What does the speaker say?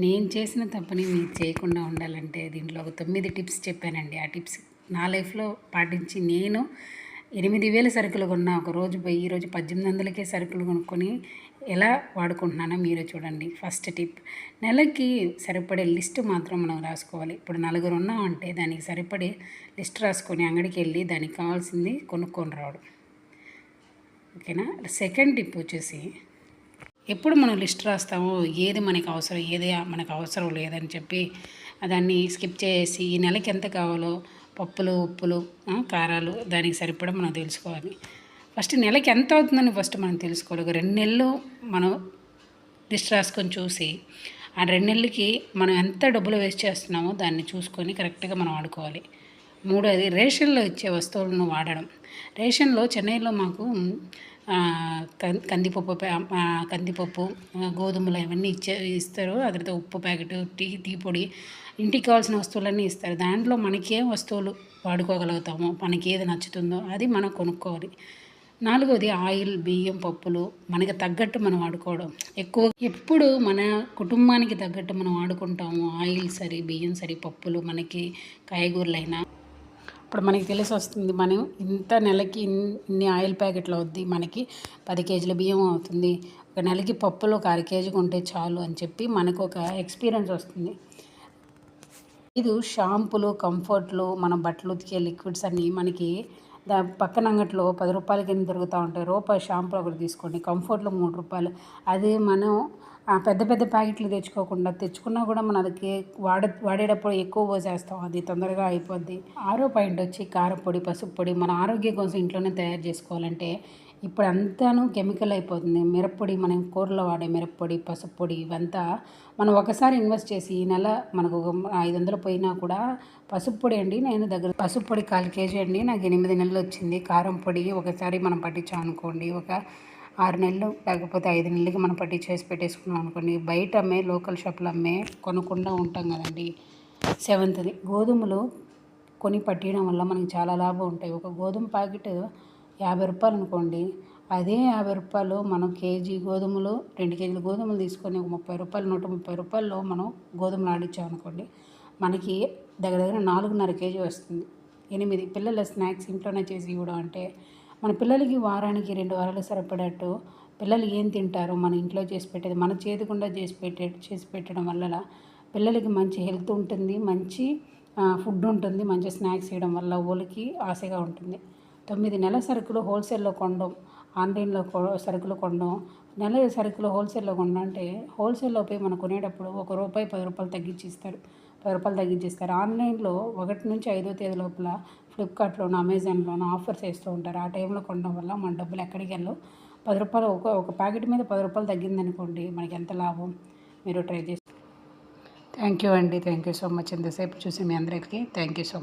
నేను చేసిన తప్పుని మీరు చేయకుండా ఉండాలంటే దీంట్లో ఒక 9 టిప్స్ చెప్పానండి. ఆ టిప్స్ నా లైఫ్‌లో పాటించి నేను 8,000 సరుకులు కొన్నా. ఒక రోజు పోయి ఈరోజు 1800కే సరుకులు కొనుక్కొని ఎలా వాడుకుంటున్నానో మీరే చూడండి. ఫస్ట్ టిప్, నెలకి సరిపడే లిస్ట్ మాత్రం మనం రాసుకోవాలి. ఇప్పుడు నలుగురు ఉన్నామంటే దానికి సరిపడే లిస్ట్ రాసుకొని అంగడికి వెళ్ళి దానికి కావాల్సింది కొనుక్కొని రావడం. ఓకేనా. సెకండ్ టిప్ వచ్చేసి, ఎప్పుడు మనం లిస్ట్ రాస్తామో ఏది మనకు అవసరం, ఏది మనకు అవసరం లేదని చెప్పి దాన్ని స్కిప్ చేసి ఈ నెలకి ఎంత కావాలో పప్పులు, ఉప్పులు, కారాలు దానికి సరిపడా మనం తెలుసుకోవాలి. ఫస్ట్ నెలకి ఎంత అవుతుందని ఫస్ట్ మనం తెలుసుకోవాలి. ఒక 2 నెలలు మనం లిస్ట్ రాసుకొని చూసి ఆ 2 నెలలకి మనం ఎంత డబ్బులు వేస్ట్ చేస్తున్నామో దాన్ని చూసుకొని కరెక్ట్గా మనం వాడుకోవాలి. మూడోది, రేషన్లో ఇచ్చే వస్తువులను వాడడం. రేషన్లో చెన్నైలో మాకు కందిపప్పు, గోధుమలు అవన్నీ ఇస్తారు. ఆ తర్వాత ఉప్పు ప్యాకెట్, టీ పొడి, ఇంటికి కావాల్సిన వస్తువులన్నీ ఇస్తారు. దాంట్లో మనకేం వస్తువులు వాడుకోగలుగుతామో, మనకి ఏది నచ్చుతుందో అది మనం కొనుక్కోవాలి. నాలుగోది, ఆయిల్, బియ్యం, పప్పులు మనకి తగ్గట్టు మనం వాడుకోవడం. ఎప్పుడు మన కుటుంబానికి తగ్గట్టు మనం వాడుకుంటాము. ఆయిల్ సరి, బియ్యం సరి, పప్పులు మనకి, కాయగూరలైనా ఇప్పుడు మనకి తెలిసి వస్తుంది. మనం ఇంత నెలకి ఇన్ని ఆయిల్ ప్యాకెట్లు అవుద్ది, మనకి 10 కేజీల బియ్యం అవుతుంది, ఒక నెలకి పప్పులు ఒక 1/2 కేజీ కొంటే చాలు అని చెప్పి మనకు ఒక ఎక్స్పీరియన్స్ వస్తుంది. ఇది షాంపులు, కంఫర్ట్లు, మనం బట్టలు ఉతికే లిక్విడ్స్ అన్నీ మనకి పక్కన అంగట్లో 10 రూపాయల కింద దొరుకుతూ ఉంటాయి. రూపాయి షాంపూ ఒకటి తీసుకోండి, కంఫర్ట్లు 3 రూపాయలు. అదే మనం పెద్ద పెద్ద ప్యాకెట్లు తెచ్చుకున్నా కూడా మనం అది వాడేటప్పుడు ఎక్కువ పోసేస్తాం, అది తొందరగా అయిపోద్ది. ఆరో పాయింట్ వచ్చి కారపొడి, పసుపు పొడి. మన ఆరోగ్యం కోసం ఇంట్లోనే తయారు చేసుకోవాలంటే ఇప్పుడు అంతాను కెమికల్ అయిపోతుంది. మిరప్పొడి, మనం కూరలో వాడే మిరప్పొడి, పసుపు పొడి ఇవంతా మనం ఒకసారి ఇన్వెస్ట్ చేసి ఈ నెల మనకు ఒక 500 పోయినా కూడా పసుపు పొడి అండి, నేను దగ్గర పసుపు పొడి 1/4 కేజీ అండి, నాకు 8 నెలలు వచ్చింది. కారం పొడి ఒకసారి మనం పట్టించాం అనుకోండి, ఒక 6 నెలలు లేకపోతే 5 నెలలకి మనం చేసి పెట్టేసుకున్నాం అనుకోండి, బయట అమ్మే లోకల్ షాపులు కొనకుండా ఉంటాం కదండి. సెవెంత్ది, గోధుమలు కొని పట్టియడం వల్ల మనకి చాలా లాభం ఉంటాయి. ఒక గోధుమ ప్యాకెట్ 50 రూపాయలు అనుకోండి, అదే 50 రూపాయలు మనం కేజీ గోధుమలు, 2 కేజీల గోధుమలు తీసుకొని ఒక 30 రూపాయలు, 130 రూపాయల్లో మనం గోధుమలు ఆడించామనుకోండి, మనకి దగ్గర 4.5 కేజీ వస్తుంది. 8 పిల్లల స్నాక్స్ ఇంట్లోనే చేసి ఇవ్వడం అంటే, మన పిల్లలకి వారానికి 2 వారాలు సరిపడేట్టు పిల్లలు ఏం తింటారో మన ఇంట్లో చేసి పెట్టేది, మన చేతికుండా చేసి పెట్టడం వల్ల పిల్లలకి మంచి హెల్త్ ఉంటుంది, మంచి ఫుడ్ ఉంటుంది. మంచి స్నాక్స్ చేయడం వల్ల వాళ్ళకి ఆశగా ఉంటుంది. 9 నెలల సరుకులు హోల్సేల్లో కొనడం, ఆన్లైన్లో సరుకులు కొనడం. నెల సరుకులు హోల్సేల్లో కొనడం అంటే, హోల్సేల్లో పోయి మనం కొనేటప్పుడు రూపాయి 10 రూపాయలు తగ్గించిస్తారు, 10 రూపాయలు తగ్గించిస్తారు. ఆన్లైన్లో 1 నుంచి 5వ తేదీ లోపల ఫ్లిప్కార్ట్లోనూ, అమెజాన్లోనూ ఆఫర్స్ వేస్తూ ఉంటారు. ఆ టైంలో కొనడం వల్ల మన డబ్బులు ఎక్కడికి వెళ్ళవు. 10 రూపాయలు ఒక ప్యాకెట్ మీద 10 రూపాయలు తగ్గిందనుకోండి, మనకి ఎంత లాభం. మీరు ట్రై చేసి. థ్యాంక్ యూ అండి. Thank you so much. ఇంతసేపు చూసి మీ అందరికీ థ్యాంక్ యూ సో మచ్.